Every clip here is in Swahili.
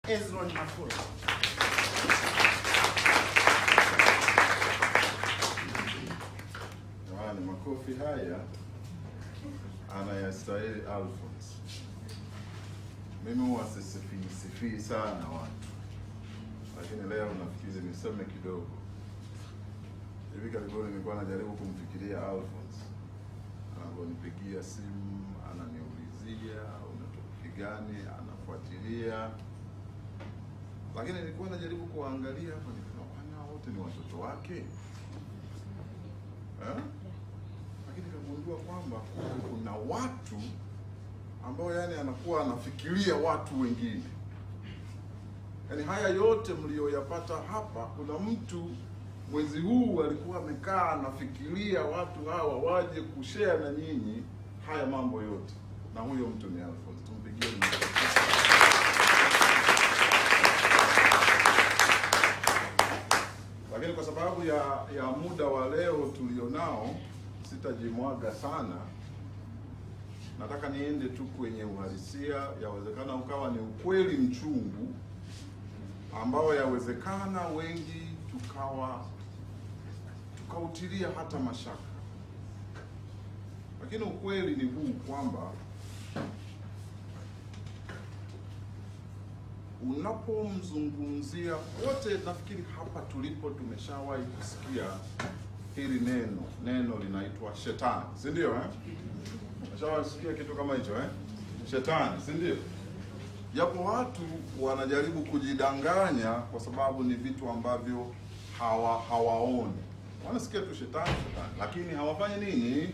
Hezron Mafuru. Jamani, makofi haya anayastahili Alphonse. Mimi huwa sifii sana watu, lakini leo nafikiri niseme kidogo. Hivi karibuni nilikuwa najaribu kumfikiria Alphonse, anaponipigia simu ananiulizia unatoka gani, anafuatilia, lakini nilikuwa najaribu kuangalia hapa, nikaona wote ni watoto wake, lakini nikagundua kwamba kuna watu ambao yani anakuwa anafikiria watu wengine. Yani haya yote mlioyapata hapa, kuna mtu mwezi huu alikuwa amekaa anafikiria watu hawa waje kushare na nyinyi haya mambo yote, na huyo mtu ni Alphonse. Tumpigie makofi. Lakini kwa sababu ya muda wa leo tulionao, sitajimwaga sana. Nataka niende tu kwenye uhalisia. Yawezekana ukawa ni ukweli mchungu ambao yawezekana wengi tukautilia hata mashaka, lakini ukweli ni huu kwamba unapomzungumzia, wote nafikiri hapa tulipo tumeshawahi kusikia hili neno linaitwa shetani, si ndio Umeshawahi kusikia kitu kama hicho Shetani, si ndio? Japo watu wanajaribu kujidanganya kwa sababu ni vitu ambavyo hawaoni. Wanasikia tu shetani, lakini hawafanyi nini?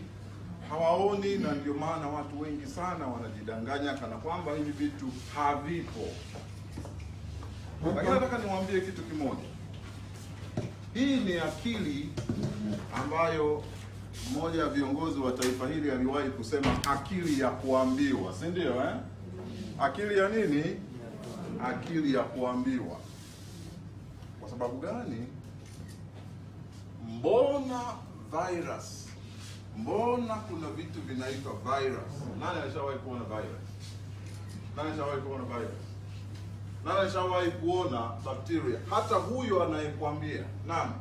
Hawaoni, na ndio maana watu wengi sana wanajidanganya kana kwamba hivi vitu havipo. Lakini nataka niwaambie kitu kimoja. Hii ni akili ambayo mmoja ya viongozi wa taifa hili aliwahi kusema, akili ya kuambiwa, si ndio Akili ya nini? Akili ya kuambiwa. Kwa sababu gani? Mbona virus? Mbona kuna vitu vinaitwa virus? Nani alishawahi kuona virus? Nani alishawahi kuona virus? Nani alishawahi kuona bacteria? Hata huyo anayekwambia nani?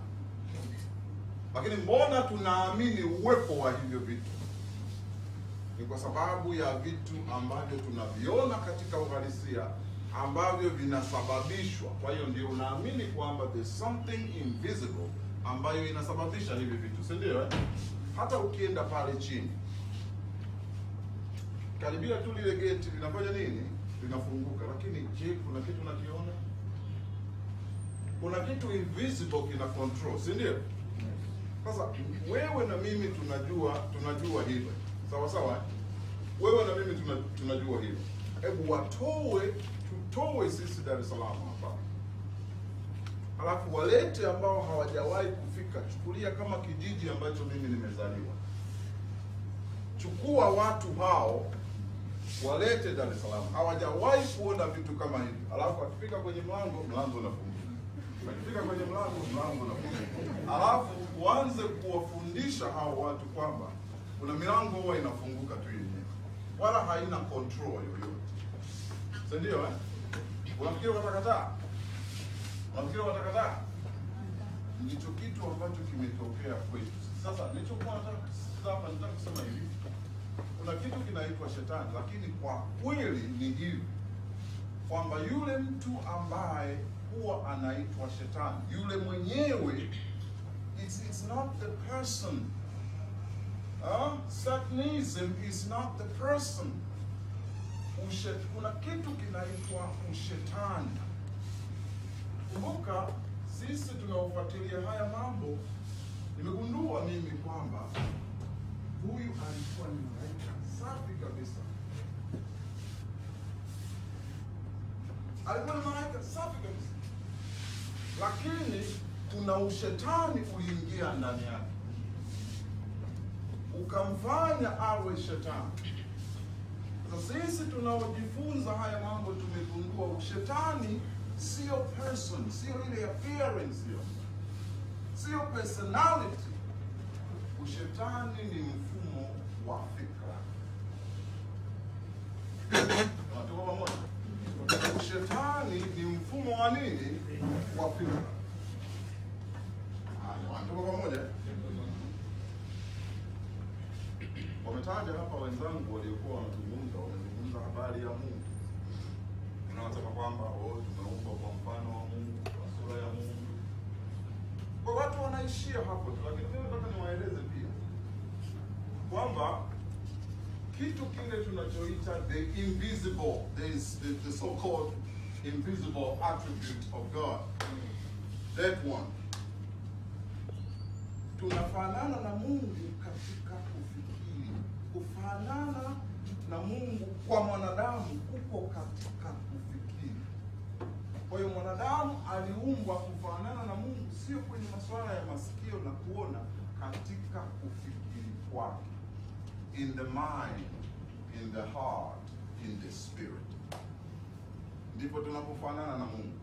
Lakini mbona tunaamini uwepo wa hivyo vitu? Ni kwa sababu ya vitu ambavyo tunaviona katika uhalisia ambavyo vinasababishwa. Kwa hiyo ndio unaamini kwamba there's something invisible ambayo inasababisha hivi vitu, si ndio Hata ukienda pale chini, karibia tu lile geti linafanya nini? Linafunguka. Lakini je, kuna kitu unakiona? Kuna kitu invisible kina control, si ndio? Sasa wewe na mimi tunajua hilo. Sawa sawa? Wewe na mimi tunajua hilo. Hebu tutoe sisi Dar es Salaam hapa. Alafu walete ambao hawajawahi kufika. Chukulia kama kijiji ambacho mimi nimezaliwa. Chukua watu hao, walete Dar es Salaam. Hawajawahi kuona vitu kama hivi. Alafu akifika kwenye mlango unafunguka. Akifika kwenye mlango unafunguka. Alafu uanze kuwafundisha hao watu kwamba kuna milango huwa inafunguka tu yenyewe, wala haina control yoyote. Si ndio Unafikiri watakataa? Unafikiri watakataa? Ndicho kitu ambacho kimetokea kwetu. Sasa nilichokuwa nataka kusema hivi, kuna kitu kinaitwa shetani, lakini kwa kweli ni hivi kwamba yule mtu ambaye huwa anaitwa shetani, yule mwenyewe, it's not the person. Satanism is not the person. Kuna kitu kinaitwa ushetani. Kumbuka, sisi tunaofuatilia haya mambo, nimegundua mimi kwamba huyu alikuwa ni malaika safi kabisa. Alikuwa ni malaika safi kabisa. Lakini kuna ushetani uliingia ndani yake, ukamfanya awe shetani. Sasa sisi tunaojifunza haya mambo tumegundua ushetani sio person, sio ile appearance, sio personality. Ushetani ni mfumo wa fikra. Watu pamoja. Shetani ni mfumo wa nini? Wa fikra. Tuko pamoja? Wametaja hapa wenzangu waliokuwa wamezungumza habari ya Mungu. Unawasema kwamba tumeumbwa kwa mfano wa Mungu, kwa sura ya Mungu. Kwa watu wanaishia hapo tu, lakini mimi nataka niwaeleze pia kwamba kitu kile tunachoita the invisible, there is the so-called invisible attribute of God. That one. Tunafanana na Mungu katika kufikiri. Kufanana na Mungu kwa mwanadamu kuko katika kufikiri. Kwa hiyo mwanadamu aliumbwa kufanana na Mungu, sio kwenye masuala ya masikio na kuona, katika kufikiri kwake. In the mind, in the heart, in the spirit. Ndipo tunapofanana na Mungu.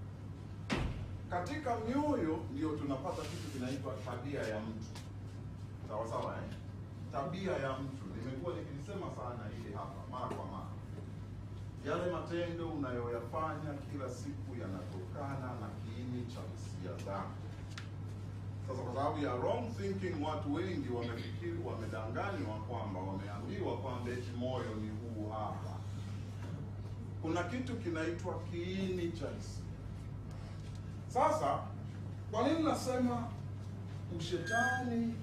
Katika mioyo ndio tunapata kitu kinaitwa tabia ya mtu. Sawa sawa eh? Tabia ya mtu. Nimekuwa nikilisema sana hili hapa mara kwa mara. Yale matendo unayoyafanya kila siku yanatokana na kiini cha hisia zako. Sasa kwa sababu ya wrong thinking, watu wengi wamefikiri, wamedanganywa kwamba, wameambiwa kwamba eti moyo ni huu hapa. Kuna kitu kinaitwa kiini cha hisia. Sasa kwa nini nasema ushetani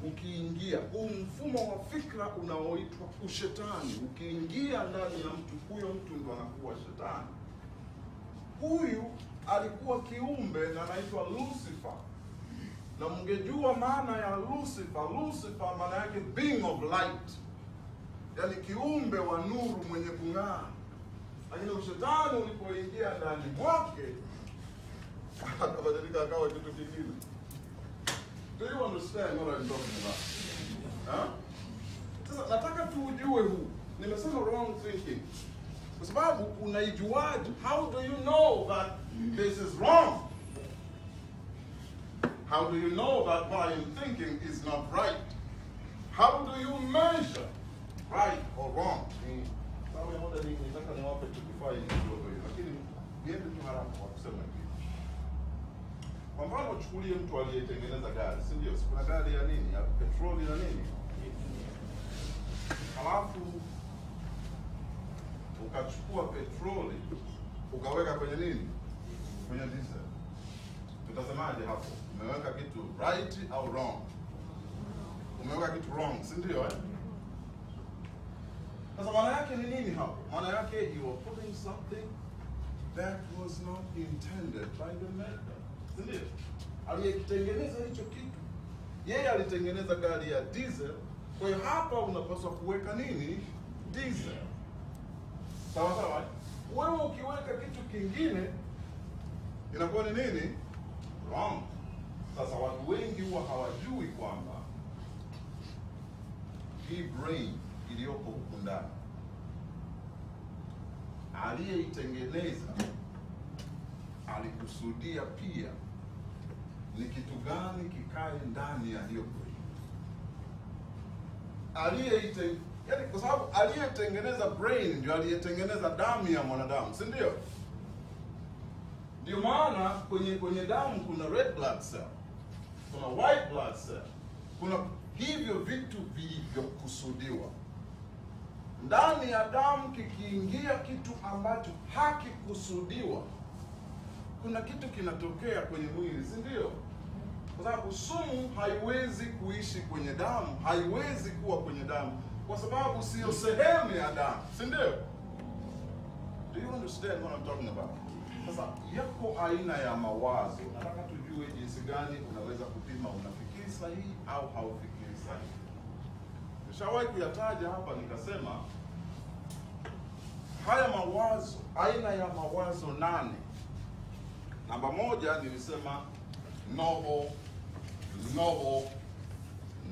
ukiingia, mfumo wa fikra unaoitwa ushetani ukiingia ndani ya mtu, huyo mtu ndo anakuwa shetani. Huyu alikuwa kiumbe na anaitwa Lucifer. Na mngejua maana ya Lucifer. Lucifer maana yake being of light, yaani kiumbe wa nuru mwenye kung'aa. Lakini ushetani ulipoingia ndani mwake akabadilika akawa kitu kingine. Do you understand what I'm talking about? Huh? Sasa nataka tuujue huu. Nimesema wrong thinking. Kwa sababu unaijuaje? How do you know that this is wrong? How do you know that what I'm thinking is not right? How do you measure right or wrong? Sawa ya moja nitaka niwape tukifai kidogo hiyo. Lakini niende tu haraka kwa kusema hivi. Kwa mfano chukulie mtu aliyetengeneza gari, si ndio? Kuna gari ya nini? Ya petroli na nini? Halafu ukachukua petroli ukaweka kwenye nini? Kwenye diesel. Tutasemaje hapo? Umeweka kitu right au wrong? Umeweka kitu wrong, si ndio eh? Sasa maana yake ni nini hapo? Maana yake you are putting something that was not intended by the maker. Ndio. Aliyekitengeneza hicho kitu, yeye alitengeneza gari ya diesel, kwa hiyo hapa unapaswa kuweka nini? Diesel. Sawa sawa? Wewe ukiweka kitu kingine inakuwa ni nini? Wrong. Sasa watu wengi huwa hawajui kwamba hii brain iliyoko huku ndani, aliyeitengeneza alikusudia pia ni kitu gani kikae ndani ya hiyo brain. Yaani kwa sababu aliyetengeneza brain ndio aliyetengeneza damu ya mwanadamu, si ndio? Ndio maana kwenye damu kuna red blood cell, kuna white blood cell, kuna hivyo vitu vilivyokusudiwa. Ndani ya damu kikiingia kitu ambacho hakikusudiwa, kuna kitu kinatokea kwenye mwili, si ndio? Kwa sababu sumu haiwezi kuishi kwenye damu, haiwezi kuwa kwenye damu, kwa sababu sio sehemu ya damu, si ndio? Do you understand what I'm talking about? Sasa yako aina ya mawazo, nataka tujue jinsi gani unaweza kupima unafikiri sahihi au haufikiri sahihi. Nishawahi kuyataja hapa nikasema haya mawazo, aina ya mawazo 8. Namba 1 nilisema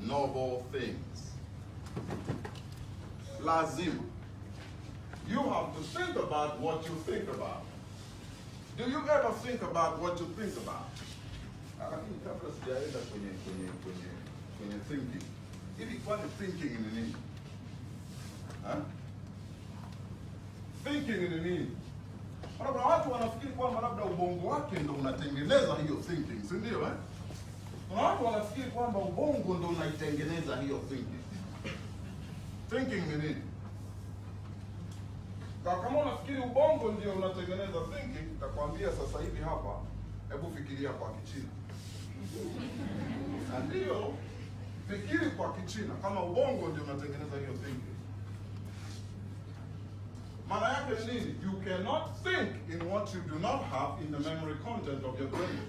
novel things. Lazima. You have to think about what you think about. Do you ever think about what you think about? Lakini kabla sijaenda kwenye thinking. Hivi kwani thinking ni nini? Thinking ni nini? Kuna watu wanafikiri kwamba labda ubongo wake ndio unatengeneza hiyo thinking, si ndio eh? Kuna watu wanafikiri kwamba ubongo ndio unaitengeneza hiyo thinking. Thinking ni nini? Kama unafikiri ubongo ndio unatengeneza thinking, nitakwambia sasa hivi hapa, hebu fikiria kwa Kichina. Ndio, fikiri kwa Kichina kama ubongo ndio unatengeneza hiyo thinking. Maana yake ni nini? You cannot think in what you do not have in the memory content of your brain.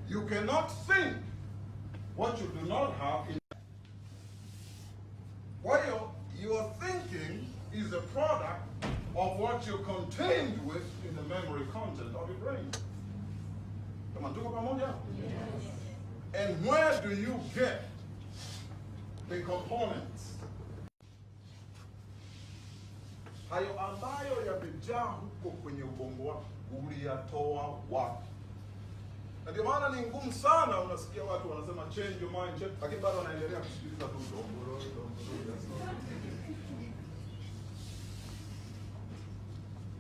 You cannot think what you do not have in. Kwa hiyo, your thinking is a product of what you contained with in the memory content of your brain. Kama tuko pamoja? Yes. And where do you get the components? Hayo ambayo yamejaa huko kwenye ubongo wako, uliyatoa wapi? Na ndio maana ni ngumu sana, unasikia watu wanasema change your mind, change, lakini bado wanaendelea kusikiliza tu dombolo.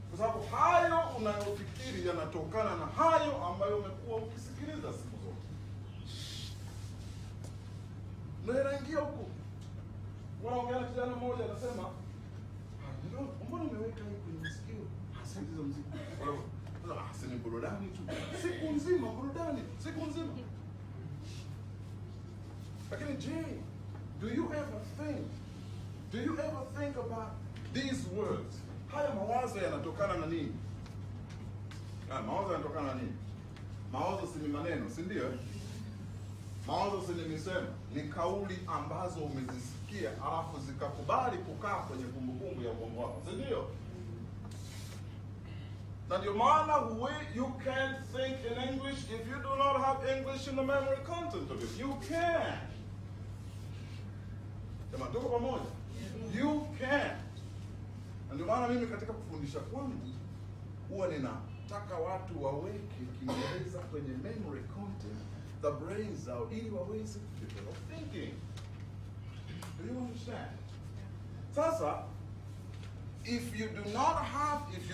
Kwa sababu hayo unayofikiri yanatokana na hayo ambayo umekuwa ukisikiliza siku zote. Na inaingia huko. Wanaongea na kijana mmoja anasema, mbona umeweka hii kwenye masikio? Hasikiliza muziki. Si ni burudani tu. Siku nzima burudani, siku nzima. Lakini je, do you ever think about these words? Haya mawazo yanatokana na nini? Mawazo yanatokana na nini? Mawazo si ni maneno, si ndio? Mawazo si ni misemo, ni kauli ambazo umezisikia alafu zikakubali kukaa kwenye kumbukumbu ya ubongo wako, si ndio? Na ndio maana you can't think in English if you do not have English in the memory content of it. You can't. Kama tuko pamoja? You can't. Ndio maana mimi katika kufundisha kwangu huwa ninataka watu waweke Kiingereza kwenye memory content the brains out ili waweze develop thinking. Do you understand? Sasa, if you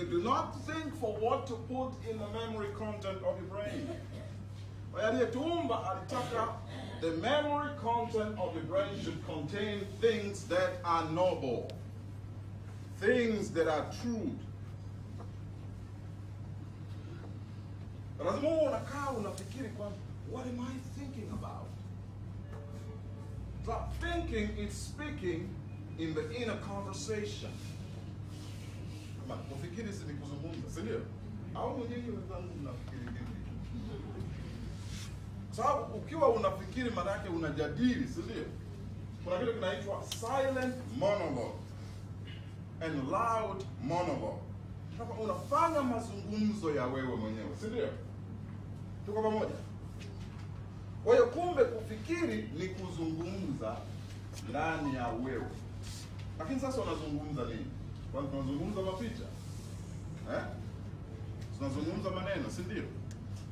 do not think for what to put in the memory content of your brain. Aliyetuumba alitaka the memory content of your brain should contain things that are noble. Things that are true. Lazima unakaa unafikiri kwamba, what am I thinking about? So thinking is speaking in the inner conversation. Kama kufikiri si kuzungumza, si ndio? Au mwenyewe wenzangu mnafikiri vipi? Sababu ukiwa unafikiri maana yake unajadili, si ndio? Kuna kitu kinaitwa silent monologue and loud monologue. Kama unafanya mazungumzo ya wewe mwenyewe, si ndio? Tuko pamoja? Kwa hiyo kumbe kufikiri ni kuzungumza ndani ya wewe. Lakini sasa unazungumza nini? Kwanza tunazungumza mapicha. Tunazungumza maneno, si ndio?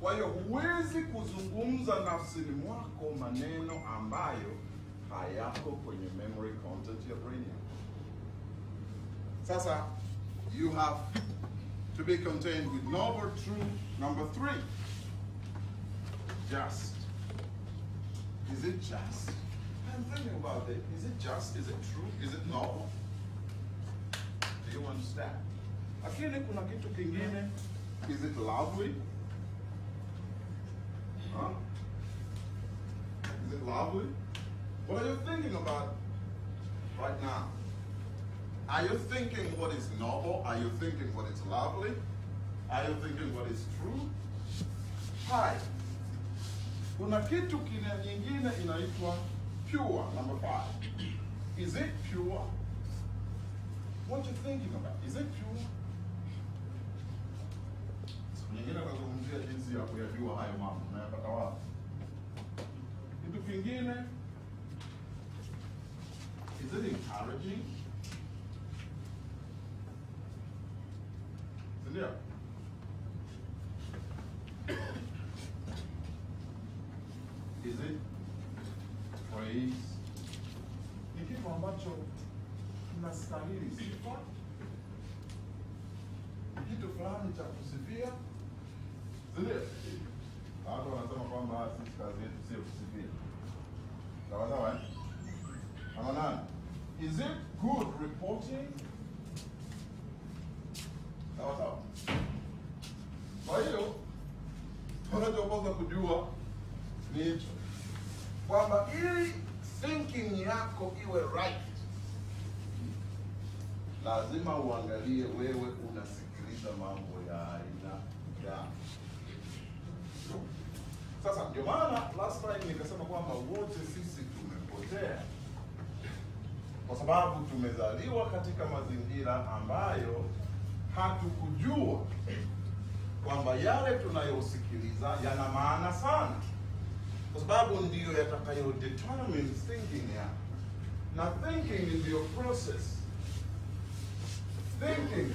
Kwa hiyo huwezi kuzungumza nafsini mwako maneno ambayo hayako kwenye memory content ya brain. Sasa, you have to be contained with noble truth. Number 3, just. Is it just? I'm thinking about it. Is it just? Is it true? Is it noble? Do you understand? Lakini kuna kitu kingine. Is it lovely? Huh? Is it lovely? What are you thinking about right now? Are you thinking what is noble? Are you thinking what is lovely? Are you thinking what is true? Hi. Kuna kitu nyingine inaitwa pure, number 5. Is it pure? What you thinking about? Is it pure? Nyingine nazungumzia jinsi ya kuyajua hayo mambo na yapata wapi. Kitu kingine, is it encouraging? Sindio? Is it praise? Ni kitu ambacho kinastahili sifa. Ni kitu fulani cha kusifia. Ndio. Watu wanasema kwamba sisi kazi yetu sio kusifia. Sawa sawa eh? Ama nani? Is it good reporting? Sawa sawa. Kwa hiyo tunachopaswa kujua ni hicho, kwamba ili thinking yako iwe right, lazima uangalie wewe unasikiliza mambo ya aina gani. Sasa ndio maana last time nikasema kwamba wote sisi tumepotea kwa sababu tumezaliwa katika mazingira ambayo hatukujua kwamba yale tunayosikiliza yana maana sana, kwa sababu ndiyo yatakayo determine thinking yako. Na thinking ndiyo process. Thinking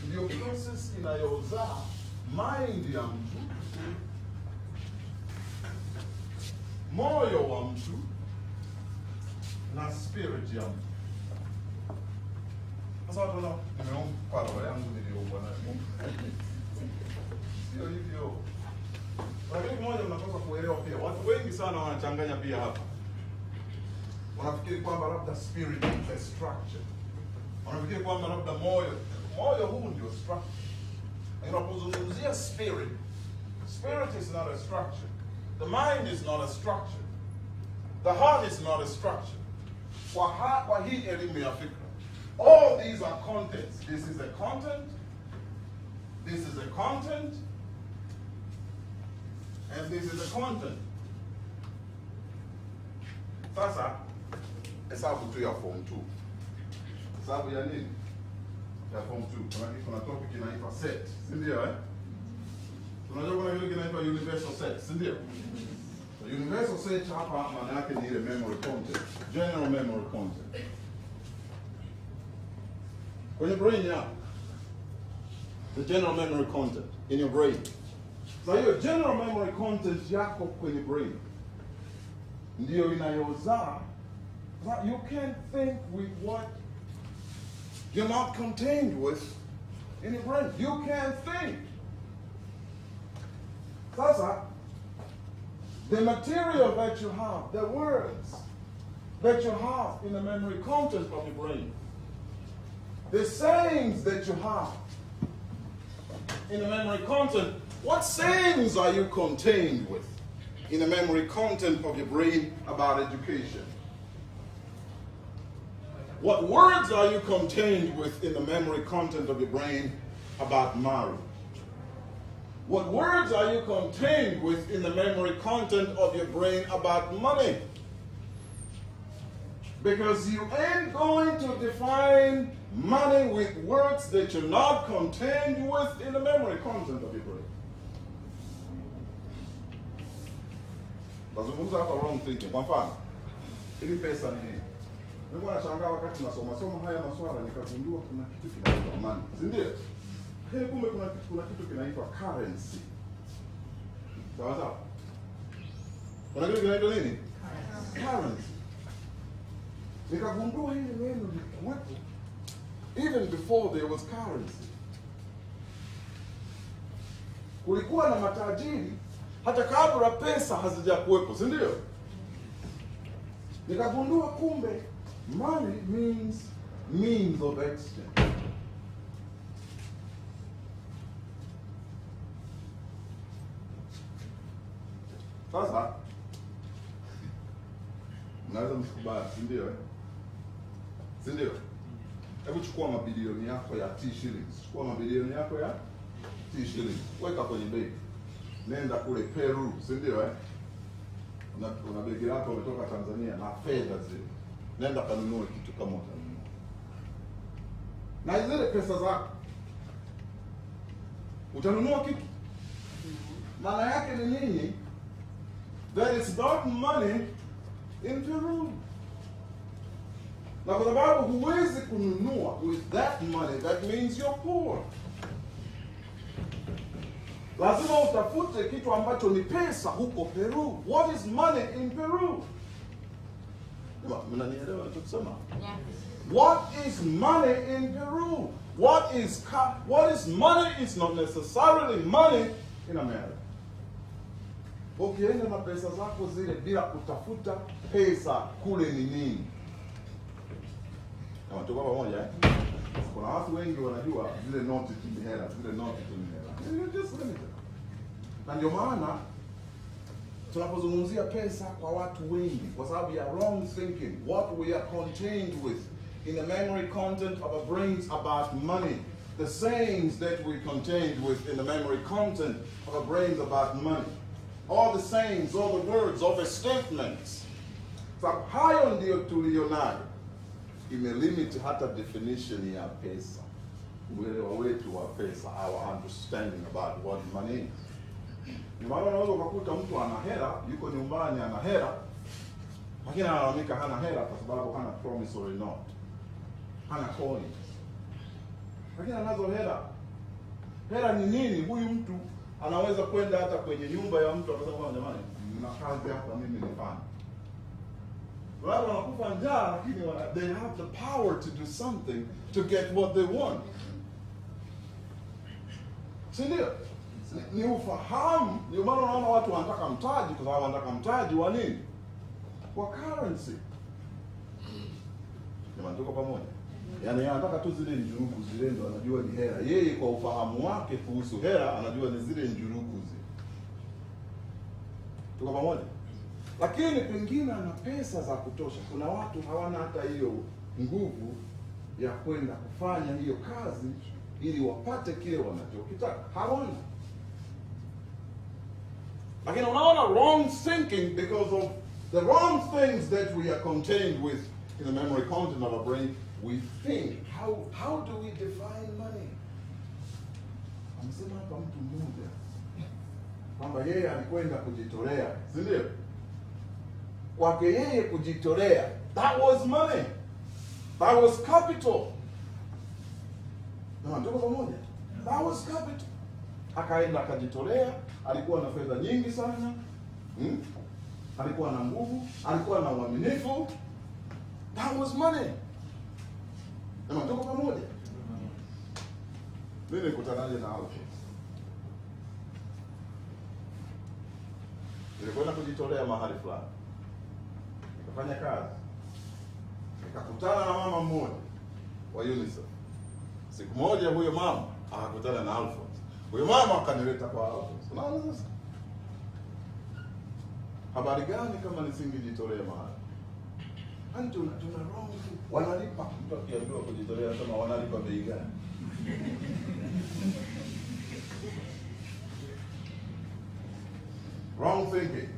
ndiyo process inayozaa mind ya mtu, moyo wa mtu na spirit ya mtu. Sasa watu wana nimeomba roho yangu nilioumbwa nayo. Sio hivyo. Lakini mmoja mnapaswa kuelewa pia. Watu wengi sana wanachanganya pia hapa. Wanafikiri kwamba labda spirit is structure. Wanafikiri kwamba labda moyo huu ndio structure. Unapozungumzia spirit, spirit is not a structure. The mind is not a structure. The heart is not a structure. Kwa hii elimu ya fikra, all these are contents. This is a content. This is a content. And this is a content. Sasa, hesabu tu ya form 2. Hesabu ya nini? Ya form 2. Kuna topic inaitwa set. Si ndio eh? Tunajua kuna ile inaitwa universal set. Si ndio? So universal set hapa maana yake ni ile memory content. General memory content. Kwenye brain yako, the general memory content in your brain. So hiyo general memory content yako kwenye brain ndio inayozaa. You can't think with what you're not contained with in your brain. You can't think. Sasa, the material that you have, the words that you have in the memory content of your brain, the sayings that you have in the memory content, what sayings are you contained with in the memory content of your brain about education? What words are you contained with in the memory content of your brain about marriage? What words are you contained with in the memory content of your brain about money? Because you ain't going to define money with words that you're not contained with in the memory content of your brain. Nazungumza hapa wrong thinking. Kwa mfano, ili pesa ni nini? Nilikuwa nashangaa wakati nasoma haya maswala nikagundua kuna kitu kinaitwa money. Si ndio? Kumbe kuna kitu kinaitwa currency. Sawa sawa? Kuna kitu kinaitwa nini? Currency. Nikagundua hili neno lilikuwepo even before there was currency. Kulikuwa na matajiri hata kabla pesa hazijakuwepo, si ndio? Nikagundua kumbe money means of exchange. Sasa unaweza msikubali, si ndio eh? Si ndio? Hebu chukua mabilioni yako ya T shillings. Chukua mabilioni yako ya T shillings. Weka kwenye begi. Nenda kule Peru, si ndio eh? Una begi lako umetoka Tanzania na fedha zile. Nenda kanunue kitu kama utanunua. Na zile pesa zako utanunua kitu. Maana yake ni nini? That is not money in Peru. Na kwa sababu huwezi kununua with that money, that means you're poor. Lazima utafute kitu ambacho ni pesa huko Peru. What is money in Peru? Mnanielewa ninachosema? Yeah. What is money in Peru? What is money? It's not necessarily money in America. Ukienda na pesa zako zile bila kutafuta pesa kule ni nini? Na tuko pamoja eh? Kuna watu wengi wanajua zile noti tu ni hela, zile noti tu ni hela. You just limited. Na ndio maana tunapozungumzia pesa kwa watu wengi kwa sababu ya wrong thinking, what we are contained with in the memory content of our brains about money, the sayings that we contained with in the memory content of our brains about money, all the sayings, all the words, all the statements. So hayo ndio tulionayo imelimit hata definition ya pesa, uelewa wetu wa pesa, our understanding about what money is. Ni maana unaweza ukakuta mtu ana hela, yuko nyumbani ana hela, lakini analalamika hana hela kwa sababu hana promissory note, hana coins. Lakini anazo hela. Hela ni nini? Huyu mtu anaweza kwenda hata kwenye nyumba ya mtu akasema jamani, mna kazi hapa mimi nifanye. Wao wanakufa njaa lakini they have the power to do something to get what they want. Sindio? Ni ufahamu, ndio maana unaona watu wanataka mtaji kwa sababu wanataka mtaji wa nini? Kwa currency. Jamani tuko pamoja. Yaani anataka tu zile njuruku zile ndo anajua ni hela. Yeye kwa ufahamu wake kuhusu hela anajua ni zile njuruku zile. Tuko pamoja? Lakini pengine ana pesa za kutosha. Kuna watu hawana hata hiyo nguvu ya kwenda kufanya hiyo kazi ili wapate kile wanachokitaka. Hawana. Lakini unaona wrong thinking because of the wrong things that we are contained with in the memory content of our brain. We think, how do we define money? Amesema hapa mtu mmoja kwamba yeye alikwenda kujitolea, si ndio? Kwake yeye kujitolea, that was money. That was capital. Na tuko pamoja? That was capital. Akaenda akajitolea, alikuwa na fedha nyingi sana. Alikuwa na nguvu, alikuwa na uaminifu. That was money. Na tuko pamoja? Mimi nikutanaje na hao? Nilikwenda kujitolea mahali fulani. Nikafanya kazi. Nikakutana na mama mmoja wa UNICEF. Siku moja huyo mama akakutana na Alphonse. Huyo mama akanileta kwa Alphonse. Unaona sasa? Habari gani kama nisingejitolea mahali? Hani tuna wrong. Wanalipa mtu akiambiwa kujitolea kama wanalipa bei gani? Wrong thinking.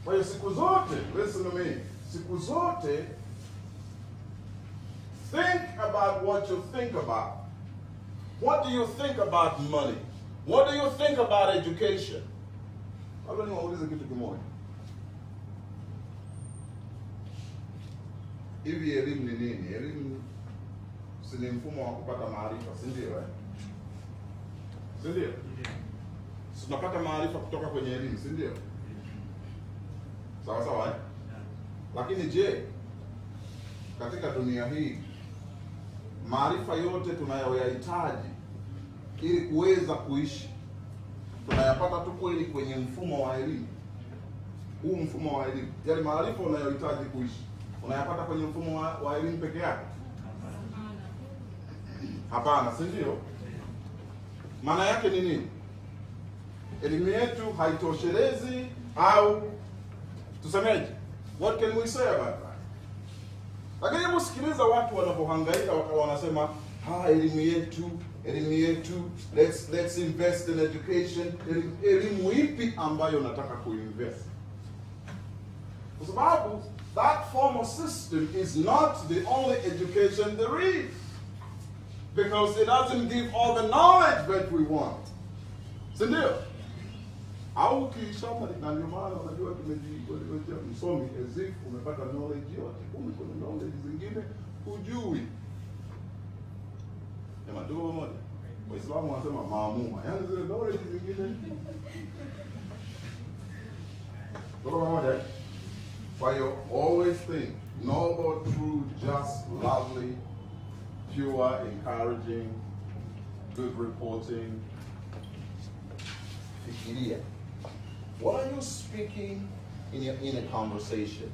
Kwa hiyo siku zote, listen to me, siku zote think about what you think about. What do you think about money? What do you think about education? Labda niwaulize kitu kimoja. Hivi elimu ni nini? Elimu si ni mfumo wa kupata maarifa, si ndio eh? Si ndio? Tunapata maarifa kutoka kwenye elimu, si ndio? Sawa sawa eh? Lakini je, katika dunia hii maarifa yote tunayoyahitaji ili kuweza kuishi tunayapata tu kweli kwenye mfumo wa elimu? Huu mfumo wa elimu, yale maarifa unayohitaji kuishi unayapata kwenye mfumo wa elimu peke yake? Hapana, si ndio? Maana yake ni nini? Elimu yetu haitoshelezi au tusemeje? What can we say about that? Lakini hebu sikiliza watu wanapohangaika wakawa wanasema, elimu yetu, let's invest in education. Elimu ipi ambayo nataka kuinvest? Kwa sababu that formal system is not the only education there is. Because it doesn't give all the knowledge that we want. Si ndio? Au kisoma na ndio maana unajua tumejiwekea msomi as if umepata knowledge yote. Kumbe kuna knowledge zingine hujui. Kama tuko pamoja. Waislamu wanasema maamuma. Yaani zile knowledge zingine. Tuko pamoja. Kwa hiyo, always think, noble, true, just, lovely, pure, encouraging, good reporting. Fikiria. What are you speaking in a conversation?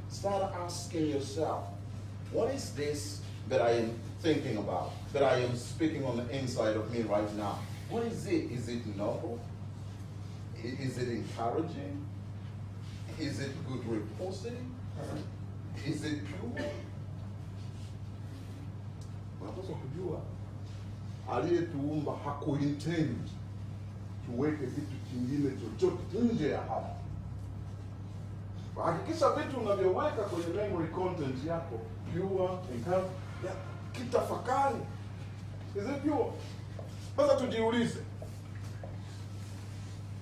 Start asking yourself, what is this that I am thinking about, that I am speaking on the inside of me right now? What is it? Is it noble? Is it encouraging? Is it good reporting? Is it pure? Unapaswa kujua aliyetuumba hakuintend tuweke kitu kingine chochote nje ya hapa. Hakikisha vitu unavyoweka kwenye memory content yako pure, encouraging, kitafakari. Is it pure? Sasa tujiulize,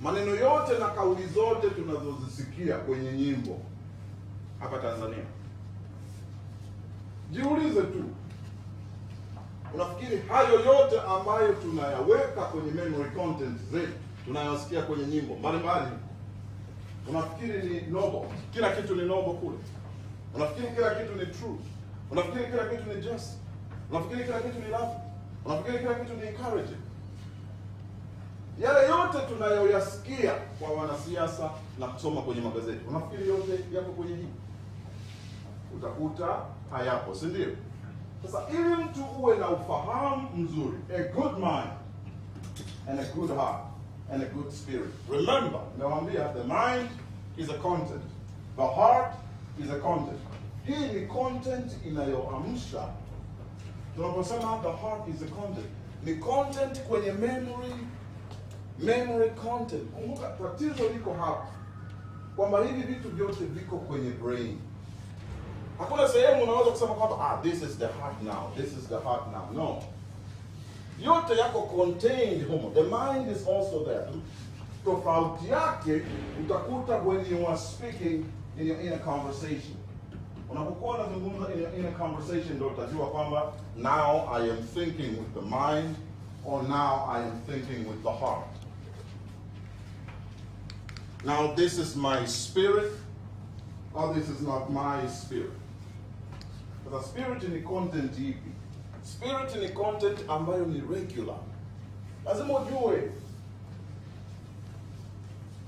maneno yote na kauli zote tunazozisikia kwenye nyimbo hapa Tanzania, jiulize tu, unafikiri hayo yote ambayo tunayaweka kwenye memory content zetu, tunayosikia kwenye nyimbo mbalimbali, unafikiri ni noble? Kila kitu ni noble kule? Unafikiri kila kitu ni true? Unafikiri kila kitu ni just? Unafikiri kila kitu ni love? Unafikiri kila kitu ni encouraging? Yale yote tunayoyasikia kwa wanasiasa na kusoma kwenye magazeti, unafikiri yote yako kwenye hii? Utakuta hayapo, si ndio? Sasa ili mtu uwe na ufahamu mzuri, a good mind and a good heart and a good spirit. Remember, nawaambia, the mind is a content, the heart is a content. Hii ni content inayoamsha. Tunaposema the heart is a content, ni content kwenye memory content. Kumbuka tatizo liko hapa, kwamba hivi vitu vyote viko kwenye brain. Hakuna sehemu unaweza kusema kwamba this is the heart now, this is the heart now. No. Yote yako contained humo. The mind is also there. Tofauti yake utakuta when you are speaking in a conversation. Unapokuwa unazungumza in a conversation, ndio utajua kwamba now I am thinking with the mind, or now I am thinking with the heart. Now this is my spirit, or this is not my spirit. But the spirit ni content ipi? Spirit ni content ambayo ni regular. Lazima ujue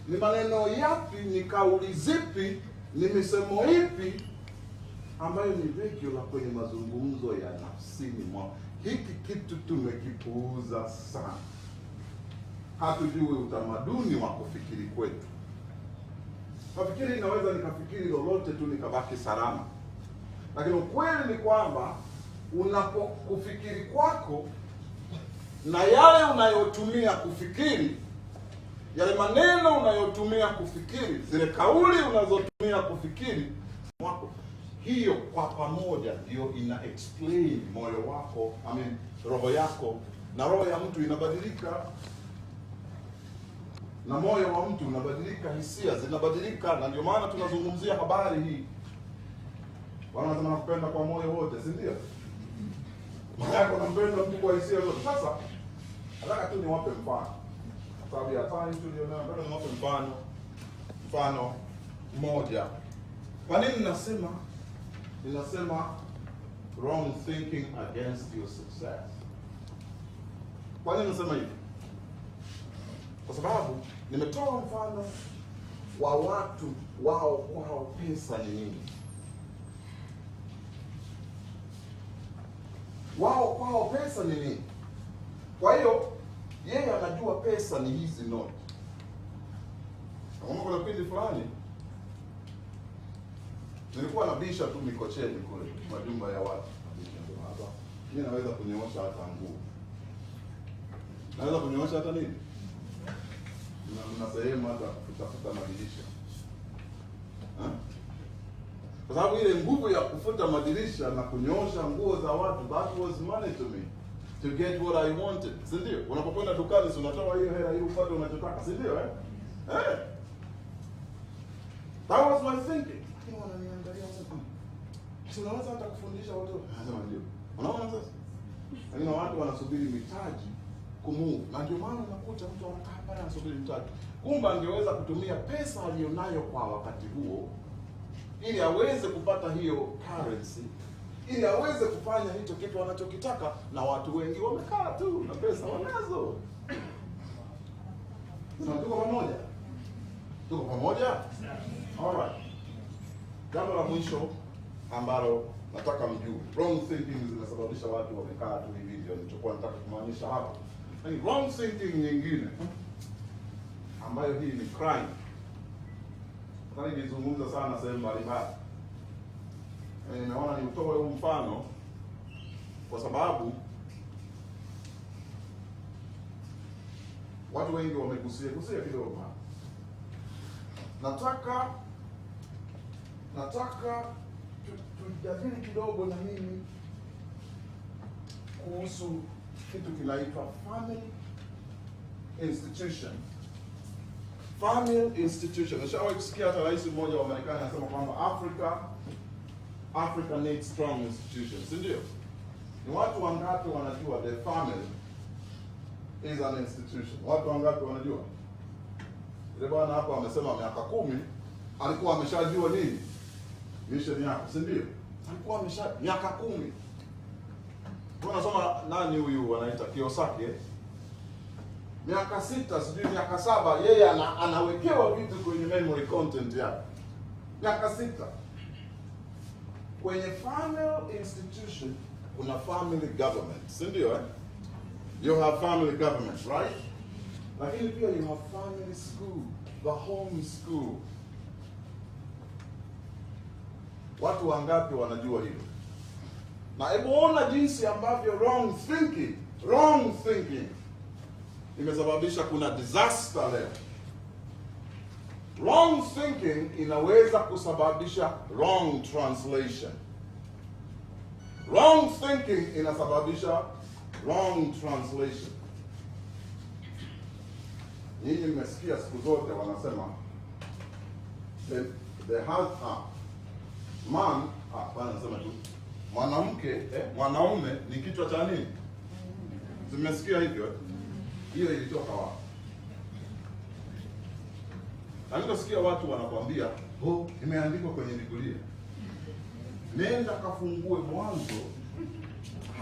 ni maneno yapi, ni kauli zipi, ni misemo ipi ambayo ni regular kwenye mazungumzo ya nafsini mwako. Hiki kitu tumekipuuza sana. Hatujui utamaduni wa kufikiri kwetu. Nafikiri inaweza nikafikiri lolote tu nikabaki salama. Lakini ukweli ni kwamba unapokufikiri kwako na yale unayotumia kufikiri, yale maneno unayotumia kufikiri, zile kauli unazotumia kufikiri mwako, hiyo kwa pamoja ndio ina explain moyo wako, roho yako. Na roho ya mtu inabadilika, na moyo wa mtu unabadilika, hisia zinabadilika. Na ndio maana tunazungumzia habari hii. Wanasema nakupenda kwa moyo wote, si ndio? Maana unampenda mtu kwa hisia zote. Sasa nataka tu niwape mfano, sababu ya time tulionayo. Nataka niwape mfano mmoja. Kwa nini ninasema wrong thinking against your success? Kwa nini nasema hivi? Kwa sababu nimetoa mfano wa watu wao pesa ni nini. Wao pesa ni nini? Kwa hiyo yeye anajua pesa ni hizi note. Kama kuna kipindi fulani nilikuwa nabisha tu Mikocheni kule majumba ya watu. Hapa mimi naweza kunyoosha hata nguo. Naweza kunyoosha hata nini? Na sehemu hata kutafuta madirisha. Kwa sababu ile nguvu ya kufuta madirisha na kunyoosha nguo za watu, that was money to me, to get what I wanted. Si ndio? Unapokwenda dukani, unatoa hiyo hela ili upate unachotaka, si ndio? That was my thinking. Lakini wananiangalia sasa. Si unaweza hata kufundisha watu. Nasema ndio. Unaona sasa? Lakini watu wanasubiri mitaji kumove. Na ndio maana unakuta mtu anakaa pale anasubiri mtaji. Kumbe angeweza kutumia pesa aliyonayo kwa wakati huo ili aweze kupata hiyo currency, ili aweze kufanya hicho kitu anachokitaka, na watu wengi wamekaa tu na pesa wanazo. Tuko pamoja? Tuko pamoja? Alright. Jambo la mwisho ambalo nataka mjue, wrong thinking zinasababisha watu wamekaa tu hivi, ndio nilichokuwa nataka kumaanisha hapa. Yaani wrong thinking nyingine ambayo hii ni crime. Nataka nizungumza sana sehemu mbalimbali. Naona nitoe huu mfano kwa sababu watu wengi wamegusia kidogo hapa. Nataka tujadili kidogo na mimi kuhusu kitu kinaitwa family institution. Family institution. Nishawahi kusikia hata rais mmoja wa Marekani anasema kwamba Africa needs strong institutions. Si ndio? Ni watu wangapi wanajua the family is an institution? Watu wangapi wanajua? Ile bwana hapa amesema miaka 10 alikuwa ameshajua nini mission yako, si ndio? Alikuwa miaka 10. Tunasoma nani huyu anaita Kiyosaki miaka 6, sijui miaka 7, yeye anawekewa vitu kwenye memory content yake. Miaka 6. Kwenye family institution kuna family government, si ndio? You have family government, right? Lakini pia you have family school, the home school. Watu wangapi wanajua hilo? Na hebu ona jinsi ambavyo wrong thinking imesababisha kuna disaster leo. Wrong thinking inaweza kusababisha wrong translation. Wrong thinking inasababisha wrong translation. Nyinyi mmesikia siku zote wanasema wanasema tu mwanaume ni kichwa cha nini? Zimesikia hivyo? Hiyo ilitoka wapi? Nasikia watu wanakuambia, imeandikwa kwenye Biblia. Nenda kafungue Mwanzo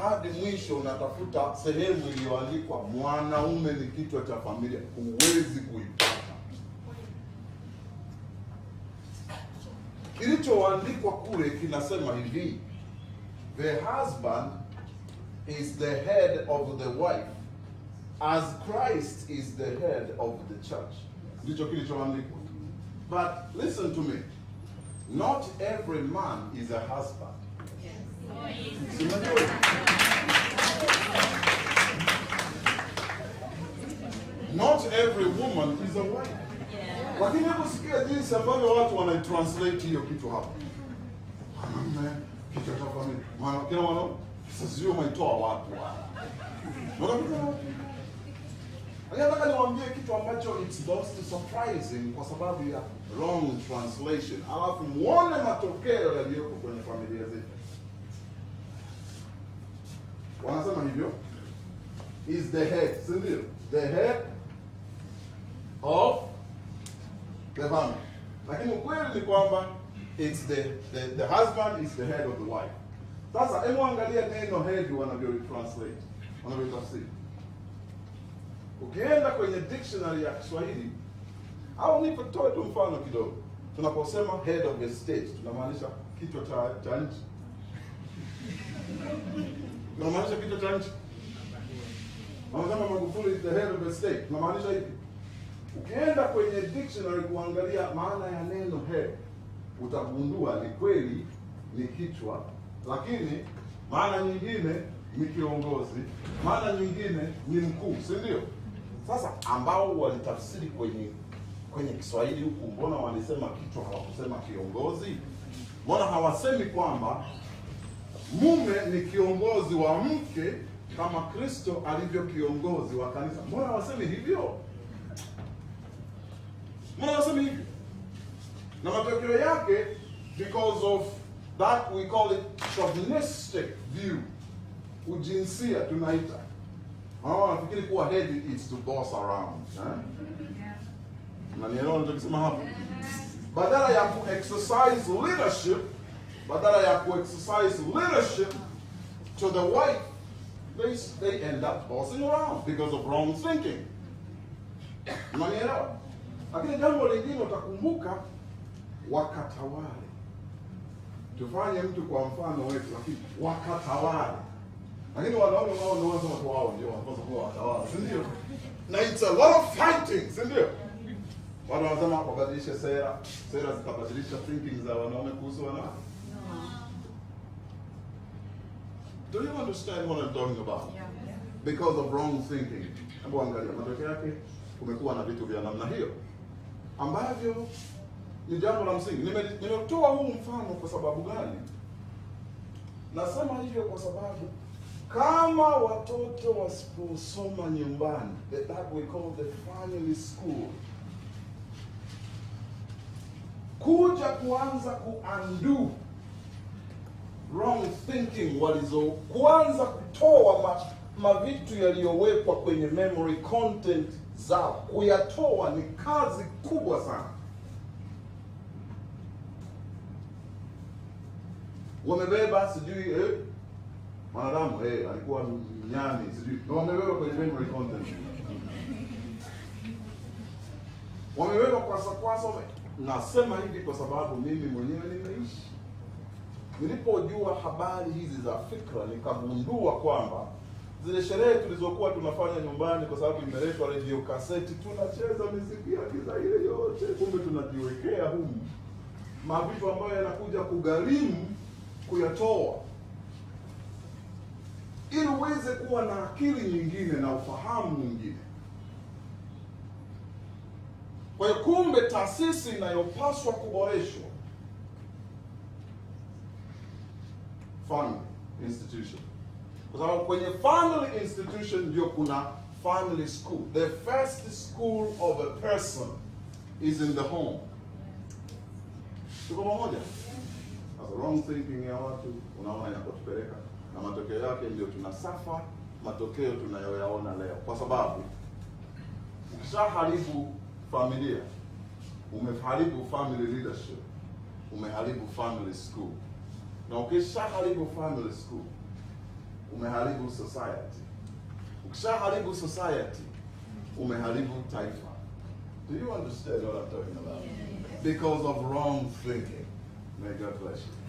hadi mwisho, unatafuta sehemu iliyoandikwa mwanaume ni kichwa cha familia, huwezi kuipata. Kilichoandikwa kule kinasema hivi: the husband is the head of the wife as Christ is the head of the church. Ndicho kilichoandikwa. But listen to me. Not every man is a husband. Yes. Not every woman is a wife. Yeah. Lakini hebu sikia jinsi ambavyo watu wanatranslate hiyo kitu hapa. Mwanaume kichwa cha familia. Kila mwanaume sasa sio umeitoa watu. Nataka niwaambie kitu ambacho it's most surprising kwa sababu ya wrong translation. Alafu muone matokeo yaliyoko kwenye familia zetu. Wanasema hivyo, is the head, si ndio? The head of the family. Lakini ukweli ni kwamba it's the husband is the head of the wife. Sasa hebu angalia neno head wanavyo-translate, wanavyo-tafsiri. Ukienda kwenye dictionary ya Kiswahili, au nitoe tu mfano kidogo. Tunaposema head of the state, tunamaanisha kichwa cha nchi. Tunamaanisha kichwa cha nchi. Wanasema Magufuli is the head of the state, tunamaanisha hivi. Ukienda kwenye dictionary kuangalia maana ya neno head, utagundua ni kweli ni kichwa, lakini maana nyingine ni kiongozi, maana nyingine ni mkuu, si ndio? Sasa ambao walitafsiri kwenye Kiswahili huku, mbona walisema kichwa hawakusema kiongozi? Mbona hawasemi kwamba mume ni kiongozi wa mke kama Kristo alivyo kiongozi wa kanisa? Mbona hawasemi hivyo? Mbona hawasemi hivyo? Na matokeo yake, because of that we call it chauvinistic view, ujinsia tunaita. Nafikiri kuwa head is to boss around. Unanielewa ninachosema hapo? badala ya ku-exercise leadership to the wife, they end up bossing around because of wrong thinking. Unanielewa? Lakini jambo lingine utakumbuka, wakatawale. Tufanye mtu kwa mfano wetu, lakini wakatawale. Lakini wanaume wao ndio wao ndio wanapaswa kuwa watawala, si ndio? Na it's a lot of fighting, si ndio? Watu wanasema wabadilishe sera zitabadilisha thinking za wanaume kuhusu wanawake. Do you understand what I'm talking about? Yeah. Because of wrong thinking. Hebu angalia matokeo yake, kumekuwa na vitu vya namna hiyo ambavyo ni jambo la msingi. Nimetoa huu mfano kwa sababu gani? Nasema hivyo kwa sababu kama watoto wasiposoma nyumbani, that we call the family school, kuja kuanza kuundo wrong thinking kuanza kutoa mavitu yaliyowekwa kwenye memory content zao, kuyatoa ni kazi kubwa sana. Wamebeba sijui mwanadamu alikuwa nyani sijui, na wamebeba kwenye memory content. Wamebeba kwa nasema hivi kwa sababu mimi mwenyewe nimeishi. Nilipojua habari hizi za fikra, nikagundua kwamba zile sherehe tulizokuwa tunafanya nyumbani, kwa sababu imeletwa radio cassette, tunacheza muziki ya Kiswahili yote, kumbe tunajiwekea humu mavitu ambayo yanakuja kugharimu kuyatoa, ili uweze kuwa na akili nyingine na ufahamu mwingine. Kwa hiyo kumbe taasisi inayopaswa kuboreshwa, family institution. Kwa sababu kwenye family institution ndio kuna family school. The first school of a person is in the home. Tuko pamoja? Sasa wrong thinking ya watu unaona inakotupeleka, na matokeo yake ndio tunasafa, matokeo tunayoyaona leo. Kwa sababu ukishaharibu familia, umeharibu family leadership, umeharibu family school. Na ukishaharibu family school, umeharibu society. Ukishaharibu society, umeharibu taifa. Do you understand what I'm talking about? Because of wrong thinking. May God bless you.